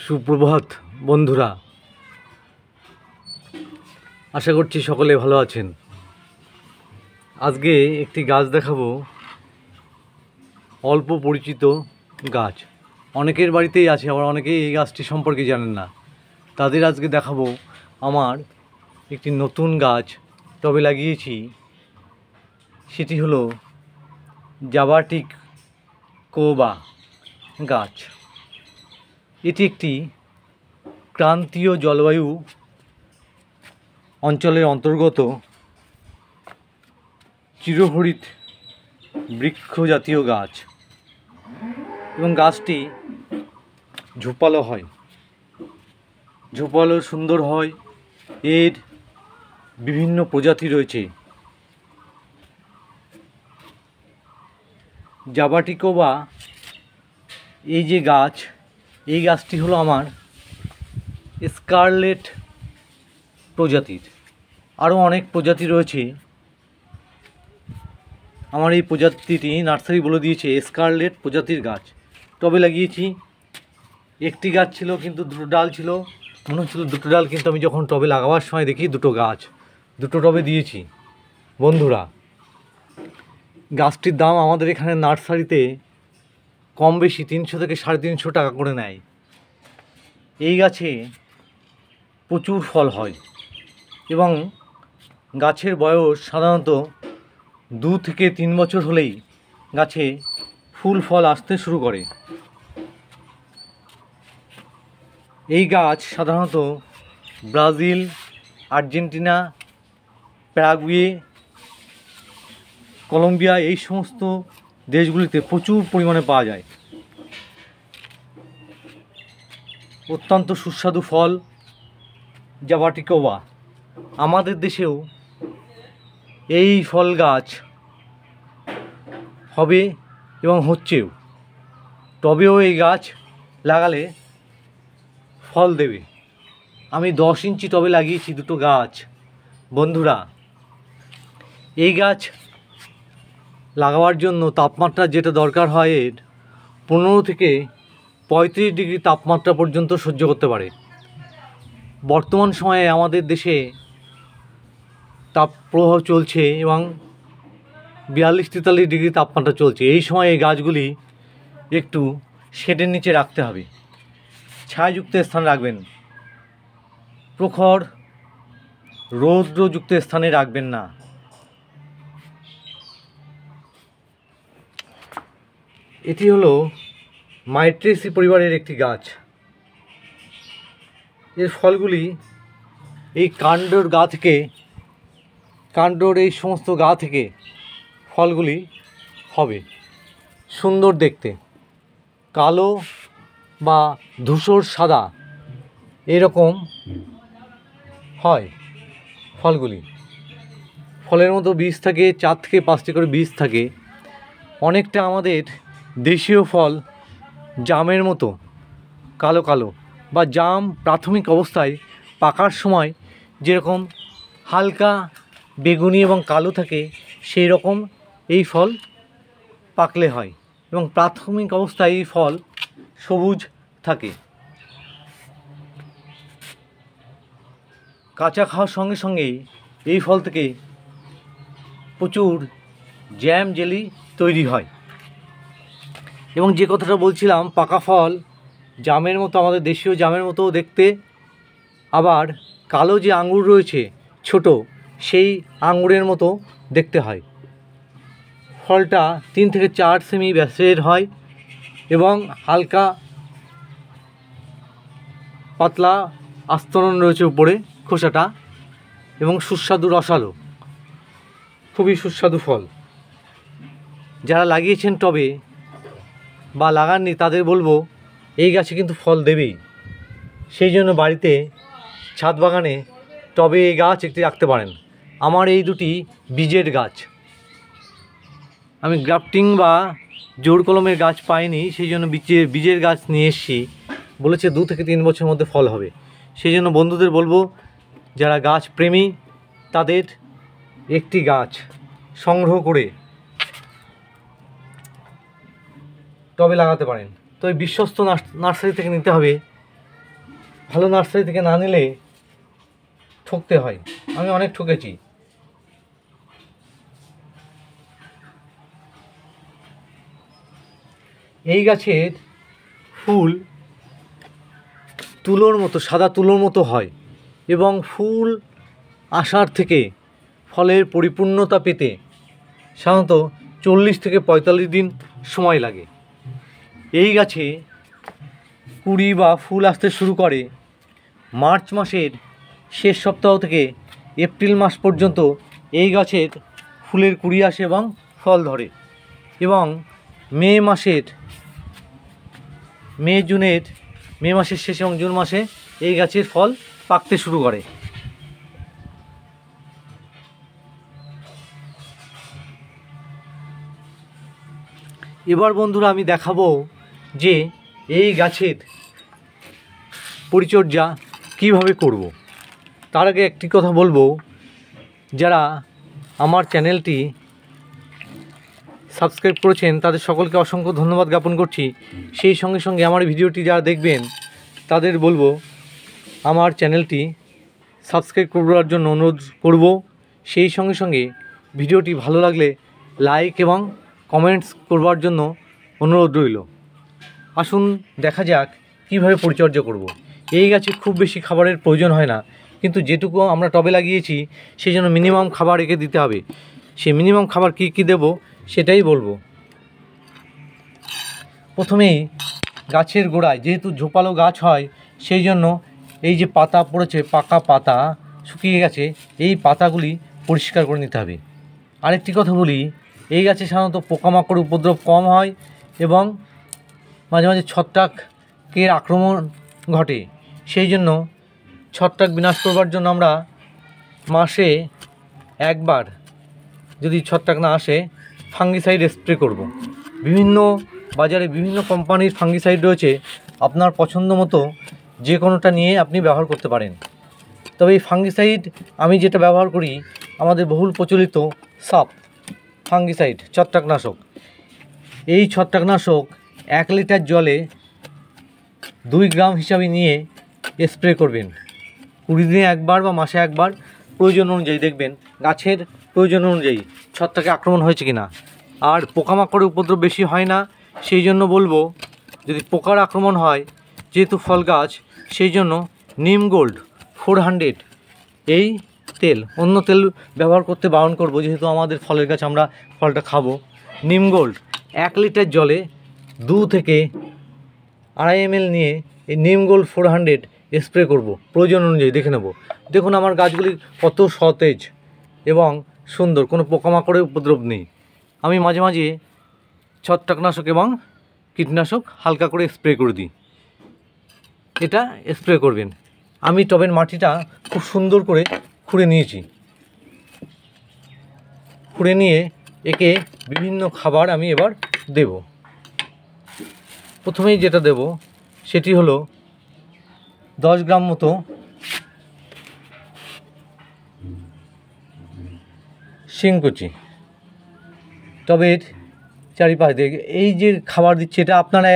সুপ্রভাত বন্ধুরা, আশা করছি সকলে ভালো আছেন। আজকে একটি গাছ দেখাবো, অল্প পরিচিত গাছ। অনেকের বাড়িতেই আছে, আবার অনেকেই এই গাছটি সম্পর্কে জানেন না। তাদের আজকে দেখাবো আমার একটি নতুন গাছ টবে লাগিয়েছি। সেটি হলো জাবাটিকোবা গাছ। এটি একটি ক্রান্তীয় জলবায়ু অঞ্চলের অন্তর্গত চিরহরিৎ বৃক্ষ জাতীয় গাছ, এবং গাছটি ঝোপালো হয়, ঝোপালো সুন্দর হয়। এর বিভিন্ন প্রজাতি রয়েছে। জাবাটিকোবা এই যে গাছ, এই গাছটি হলো আমার স্কারলেট প্রজাতির। আরও অনেক প্রজাতি রয়েছে। আমার এই প্রজাতিটি নার্সারি বলে দিয়েছে স্কারলেট প্রজাতির গাছ। টবে লাগিয়েছি। একটি গাছ ছিল, কিন্তু দুটো ডাল ছিল, মনে হচ্ছিল দুটো ডাল, কিন্তু আমি যখন টবে লাগাবার সময় দেখি দুটো গাছ, দুটো টবে দিয়েছি। বন্ধুরা, গাছটির দাম আমাদের এখানে নার্সারিতে কম বেশি 300 থেকে 350 টাকা করে নেয়। এই গাছে প্রচুর ফল হয়, এবং গাছের বয়স সাধারণত 2 থেকে 3 বছর হলেই গাছে ফুল ফল আসতে শুরু করে। এই গাছ সাধারণত ব্রাজিল, আর্জেন্টিনা, প্যারাগুয়ে, কলম্বিয়া এই সমস্ত দেশগুলিতে প্রচুর পরিমাণে পাওয়া যায়। অত্যন্ত সুস্বাদু ফল জাবাটিকোবা। আমাদের দেশেও এই ফল গাছ হবে এবং হচ্ছেও। টবেও এই গাছ লাগালে ফল দেবে। আমি 10 ইঞ্চি টবে লাগিয়েছি দুটো গাছ। বন্ধুরা, এই গাছ লাগাবার জন্য তাপমাত্রা যেটা দরকার হয়, এর 15 থেকে 35 ডিগ্রি তাপমাত্রা পর্যন্ত সহ্য করতে পারে। বর্তমান সময়ে আমাদের দেশে তাপপ্রবাহ চলছে এবং 42-43 ডিগ্রি তাপমাত্রা চলছে। এই সময় এই গাছগুলি একটু শেডের নিচে রাখতে হবে, ছায়াযুক্ত স্থানে রাখবেন। প্রখর রৌদ্রযুক্ত স্থানে রাখবেন না। এটি হলো মাইট্রেসি পরিবারের একটি গাছ। এর ফলগুলি এই কাণ্ডর এই সমস্ত গা থেকে ফলগুলি হবে। সুন্দর দেখতে, কালো বা ধূসর সাদা এরকম হয় ফলগুলি। ফলের মতো বীজ থাকে, 4 থেকে 5টি করে বীজ থাকে। অনেকটা আমাদের দেশীয় ফল জামের মতো কালো কালো, বা জাম প্রাথমিক অবস্থায় পাকার সময় যেরকম হালকা বেগুনি এবং কালো থাকে, সেই রকম এই ফল পাকলে হয়, এবং প্রাথমিক অবস্থায় এই ফল সবুজ থাকে। কাঁচা খাওয়ার সঙ্গে সঙ্গেই এই ফল থেকে প্রচুর জ্যাম জেলি তৈরি হয়। এবং যে কথাটা বলছিলাম, পাকা ফল জামের মতো, আমাদের দেশীয় জামের মতো দেখতে, আবার কালো যে আঙুর রয়েছে ছোট, সেই আঙুরের মতো দেখতে হয়। ফলটা 3 থেকে 4 সেমি ব্যাসের হয় এবং হালকা পাতলা আস্তরণ রয়েছে উপরে খোসাটা, এবং সুস্বাদু রসালো, খুবই সুস্বাদু ফল। যারা লাগিয়েছেন টবে বা লাগাননি, তাদের বলবো এই গাছে কিন্তু ফল দেবেই। সেই জন্য বাড়িতে ছাদ বাগানে টবে এই গাছ একটি রাখতে পারেন। আমার এই দুটি বীজের গাছ, আমি গ্রাফটিং বা জোড় কলমের গাছ পাইনি, সেই জন্য বীজের গাছ নিয়ে এসেছি। বলেছে 2 থেকে 3 বছরের মধ্যে ফল হবে। সেই জন্য বন্ধুদের বলবো, যারা গাছ প্রেমী, তাদের একটি গাছ সংগ্রহ করে টবে লাগাতে পারেন। তো এই বিশ্বস্ত নার্সারি থেকে নিতে হবে, ভালো নার্সারি থেকে না নিলে ঠকতে হয়। আমি অনেক ঠকেছি। এই গাছের ফুল তুলোর মতো, সাদা তুলোর মতো হয় এবং ফুল আসার থেকে ফলের পরিপূর্ণতা পেতে সাধারণত 40 থেকে 45 দিন সময় লাগে। এই গাছে কুড়ি বা ফুল আসতে শুরু করে মার্চ মাসের শেষ সপ্তাহ থেকে এপ্রিল মাস পর্যন্ত। এই গাছের ফুলের কুড়ি আসে এবং ফল ধরে এবং মে মাসের শেষে এবং জুন মাসে এই গাছের ফল পাকতে শুরু করে। এবার বন্ধুরা আমি দেখাবো যে এই গাছের পরিচর্যা কিভাবে করব। তার আগে একটি কথা বলবো, যারা আমার চ্যানেলটি সাবস্ক্রাইব করেছেন তাদের সকলকে অসংখ্য ধন্যবাদ জ্ঞাপন করছি। সেই সঙ্গে সঙ্গে আমার ভিডিওটি যারা দেখবেন তাদের বলবো আমার চ্যানেলটি সাবস্ক্রাইব করার জন্য অনুরোধ করব। সেই সঙ্গে সঙ্গে ভিডিওটি ভালো লাগলে লাইক এবং কমেন্টস করবার জন্য অনুরোধ রইল। আসুন দেখা যাক কীভাবে পরিচর্যা করব। এই গাছে খুব বেশি খাবারের প্রয়োজন হয় না, কিন্তু যেটুকু আমরা টবে লাগিয়েছি সেই জন্য মিনিমাম খাবার একে দিতে হবে। সেই মিনিমাম খাবার কী কী দেব সেটাই বলবো। প্রথমেই গাছের গোড়ায়, যেহেতু ঝোপালো গাছ হয় সেই জন্য এই যে পাতা পড়েছে, পাকা পাতা শুকিয়ে গেছে, এই পাতাগুলি পরিষ্কার করে নিতে হবে। আরেকটি কথা বলি, এই গাছে সাধারণত পোকামাকড় উপদ্রব কম হয় এবং মাঝে মাঝে ছত্রাকের আক্রমণ ঘটে। সেই জন্য ছত্রাক বিনাশ করবার জন্য আমরা মাসে একবার, যদি ছত্রাক না আসে, ফাঙ্গিসাইড স্প্রে করব। বাজারে বিভিন্ন কোম্পানির ফাঙ্গিসাইড রয়েছে, আপনার পছন্দ মতো যে কোনোটা নিয়ে আপনি ব্যবহার করতে পারেন। তবে এই ফাঙ্গিসাইড আমি যেটা ব্যবহার করি, আমাদের বহুল প্রচলিত সাপ ফাঙ্গিসাইড, ছত্রাকনাশক। এই ছত্রাকনাশক 1 লিটার জলে 2 গ্রাম হিসাবে নিয়ে স্প্রে করবেন। 20 দিনে একবার বা মাসে একবার, প্রয়োজন অনুযায়ী দেখবেন গাছের প্রয়োজন অনুযায়ী ছত্রাকে আক্রমণ হয়েছে কিনা। আর পোকামাকড়ের উপদ্রব বেশি হয় না, সেই জন্য বলবো যদি পোকার আক্রমণ হয়, যেহেতু ফল গাছ, সেই জন্য নিম গোল্ড 400 এই তেল, অন্য তেল ব্যবহার করতে বারণ করব, যেহেতু আমাদের ফলের গাছ, আমরা ফলটা খাবো। নিম গোল্ড 1 লিটার জলে 2 থেকে 2.5 ml নিয়ে এই নিম গোল্ড 400 স্প্রে করব প্রয়োজন অনুযায়ী। দেখে নেব, দেখুন আমার গাছগুলি কত সতেজ এবং সুন্দর, কোনো পোকামাকড়ের উপদ্রব নেই। আমি মাঝে মাঝে ছত্রাকনাশক এবং কীটনাশক হালকা করে স্প্রে করে দিই। এটা স্প্রে করবেন। আমি টবের মাটিটা খুব সুন্দর করে খুঁড়ে নিয়েছি। খুঁড়ে নিয়ে একে বিভিন্ন খাবার আমি এবার দেব। প্রথমেই যেটা দেব সেটি হলো 10 গ্রাম মতো শিংকুচি। টবের চারিপাশ দিয়ে এই যে খাবার দিচ্ছে, এটা আপনারা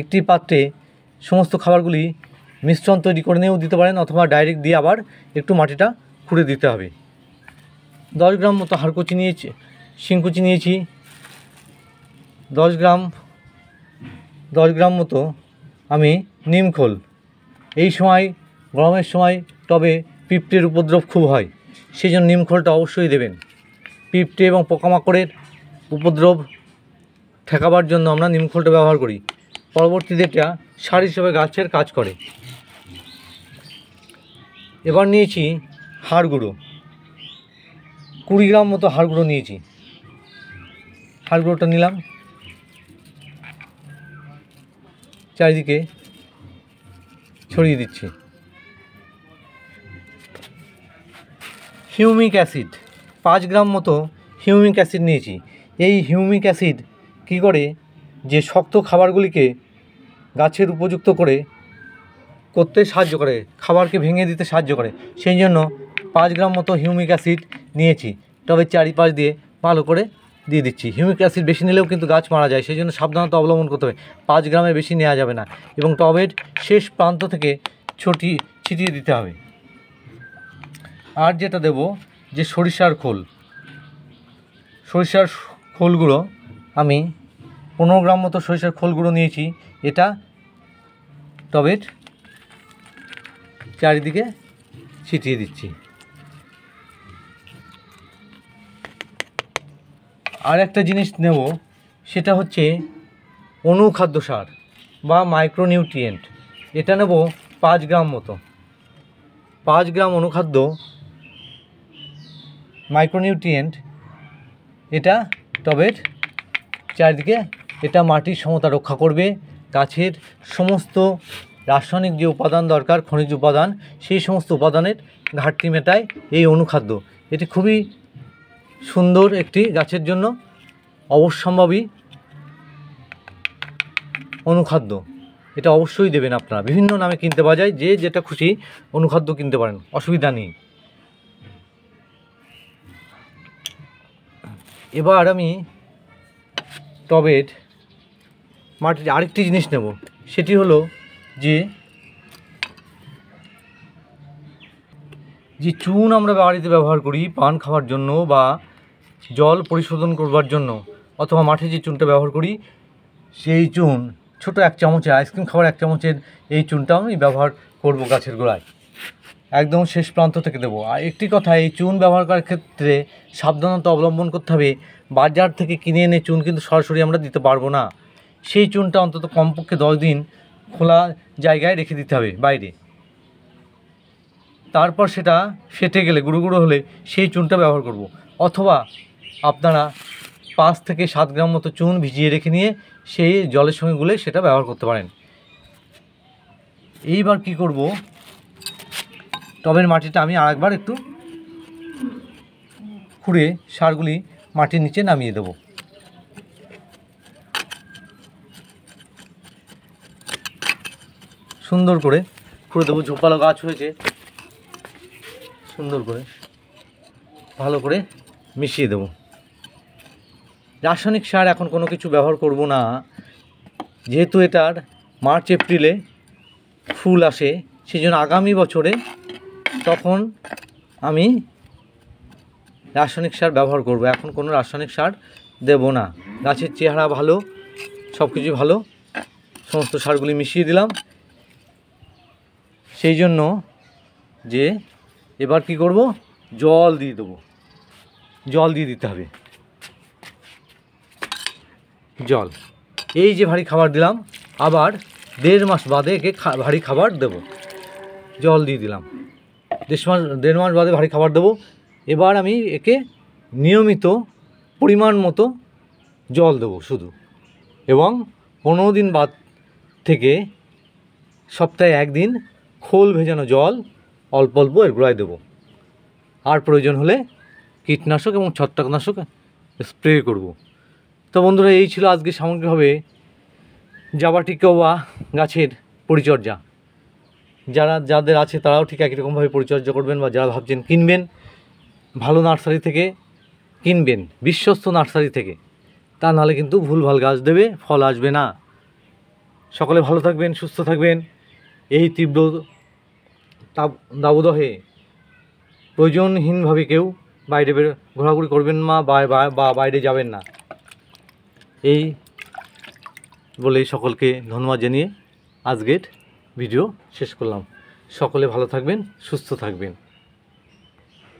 একটি পাত্রে সমস্ত খাবারগুলি মিশ্রণ তৈরি করে নিয়েও দিতে পারেন, অথবা ডাইরেক্ট দিয়ে আবার একটু মাটিটা খুঁড়ে দিতে হবে। 10 গ্রাম মতো হাড়কুচি নিয়েছি, শিংকুচি নিয়েছি। 10 গ্রাম মতো আমি নিমখোল। এই সময়, গরমের সময় টবে পিঁপড়ের উপদ্রব খুব হয়, সেই জন্য নিমখোলটা অবশ্যই দেবেন। পিঁপড়ে এবং পোকামাকড়ের উপদ্রব ঠেকাবার জন্য আমরা নিমখোলটা ব্যবহার করি। পরবর্তীতে এটা সার হিসেবে গাছের কাজ করে। এবার নিয়েছি হাড় গুঁড়ো, 20 গ্রাম মতো হাড় গুঁড়ো নিয়েছি। হাড় গুঁড়োটা নিলাম, চারিদিকে ছড়িয়ে দিচ্ছি। হিউমিক অ্যাসিড 5 গ্রাম মতো হিউমিক অ্যাসিড নিয়েছি। এই হিউমিক অ্যাসিড কী করে, যে শক্ত খাবারগুলিকে গাছের উপযুক্ত করতে সাহায্য করে, খাবারকে ভেঙে দিতে সাহায্য করে। সেই জন্য 5 গ্রাম মতো হিউমিক অ্যাসিড নিয়েছি। তবে চারিপাশ দিয়ে ভালো করে দিয়ে দিচ্ছি। হিউমিক অ্যাসিড বেশি নিলেও কিন্তু গাছ মারা যায়, সেই জন্য সাবধানতা অবলম্বন করতে হবে। 5 গ্রামের বেশি নেওয়া যাবে না। এবং টবের শেষ প্রান্ত থেকে ছিটিয়ে দিতে হবে। আর যেটা দেব যে সরিষার খোলগুলো আমি 15 গ্রাম মতো সরিষার খোলগুলো নিয়েছি। এটা টবের চারিদিকে ছিটিয়ে দিচ্ছি। আর একটা জিনিস নেব, সেটা হচ্ছে অনুখাদ্য সার বা মাইক্রোনিউট্রিয়েন্ট। এটা নেব 5 গ্রাম মতো। 5 গ্রাম অনুখাদ্য মাইক্রোনিউট্রিয়েন্ট, এটা টবের চারিদিকে, এটা মাটির সমতা রক্ষা করবে। গাছের সমস্ত রাসায়নিক যে উপাদান দরকার, খনিজ উপাদান, সেই সমস্ত উপাদানের ঘাটতি মেটায় এই অনুখাদ্য। এটি খুবই সুন্দর একটি গাছের জন্য অবশ্যম্ভাবী অনুখাদ্য। এটা অবশ্যই দেবেন আপনারা। বিভিন্ন নামে কিনতে পাওয়া যায়, যে যেটা খুশি অনুখাদ্য কিনতে পারেন, অসুবিধা নেই। এবার আমি টবের মাটির আরেকটি জিনিস নেব, সেটি হলো যে চুন আমরা বাড়িতে ব্যবহার করি পান খাওয়ার জন্য বা জল পরিশোধন করবার জন্য, অথবা মাঠে যে চুনটা ব্যবহার করি, সেই চুন ছোটো 1 চামচে, আইসক্রিম খাওয়ার 1 চামচের এই চুনটাও আমি ব্যবহার করব গাছের গোড়ায়। একদম শেষ প্রান্ত থেকে দেবো। আর একটি কথা, এই চুন ব্যবহার করার ক্ষেত্রে সাবধানতা অবলম্বন করতে হবে। বাজার থেকে কিনে এনে চুন কিন্তু সরাসরি আমরা দিতে পারবো না। সেই চুনটা অন্তত কমপক্ষে 10 দিন খোলা জায়গায় রেখে দিতে হবে বাইরে। তারপর সেটা ফেটে গেলে, গুঁড়ো গুঁড়ো হলে সেই চুনটা ব্যবহার করব। অথবা আপনারা 5 থেকে 7 গ্রাম মতো চুন ভিজিয়ে রেখে নিয়ে সেই জলের সঙ্গে গুলে সেটা ব্যবহার করতে পারেন। এইবার কি করব, টবের মাটিটা আমি আরেকবার একটু খুঁড়ে সারগুলি মাটির নিচে নামিয়ে দেব। সুন্দর করে খুঁড়ে দেবো। ঝোপালো গাছ হয়েছে, সুন্দর করে ভালো করে মিশিয়ে দেব। রাসায়নিক সার এখন কোনো কিছু ব্যবহার করব না, যেহেতু এটার মার্চ এপ্রিলে ফুল আসে, সেই জন্য আগামী বছরে তখন আমি রাসায়নিক সার ব্যবহার করব। এখন কোনো রাসায়নিক সার দেব না। গাছের চেহারা ভালো, সব কিছু ভালো, সমস্ত সারগুলি মিশিয়ে দিলাম। সেই জন্য যে এবার কি করব, জল দিয়ে দেবো। জল দিয়ে দিতে হবে। জল, এই যে ভারী খাবার দিলাম, আবার 1.5 মাস বাদে একে ভারী খাবার দেব। জল দিয়ে দিলাম, 1.5 মাস বাদে ভারী খাবার দেবো। এবার আমি একে নিয়মিত পরিমাণ মতো জল দেবো শুধু, এবং 15 দিন বাদ থেকে সপ্তাহে 1 দিন খোল ভেজানো জল অল্প অল্প এর গোড়ায় দেবো। আর প্রয়োজন হলে কীটনাশক এবং ছত্রাকনাশক স্প্রে করব। তো বন্ধুরা, এই ছিল আজকে সামগ্রিকভাবে জাবাটিকা গাছের পরিচর্যা। যাদের আছে তারাও ঠিক একই রকমভাবে পরিচর্যা করবেন, বা যারা ভাবছেন কিনবেন, ভালো নার্সারি থেকে কিনবেন, বিশ্বস্ত নার্সারি থেকে। তা নাহলে কিন্তু ভুলভাল গাছ দেবে, ফল আসবে না। সকলে ভালো থাকবেন, সুস্থ থাকবেন। এই তীব্র দাবদাহে প্রয়োজনহীনভাবে কেউ বাইরে ঘোরাঘুরি করবেন না, বা বাইরে যাবেন না। এই বলে সকলকে ধন্যবাদ জানিয়ে আজকের ভিডিও শেষ করলাম। সকলে ভালো থাকবেন, সুস্থ থাকবেন।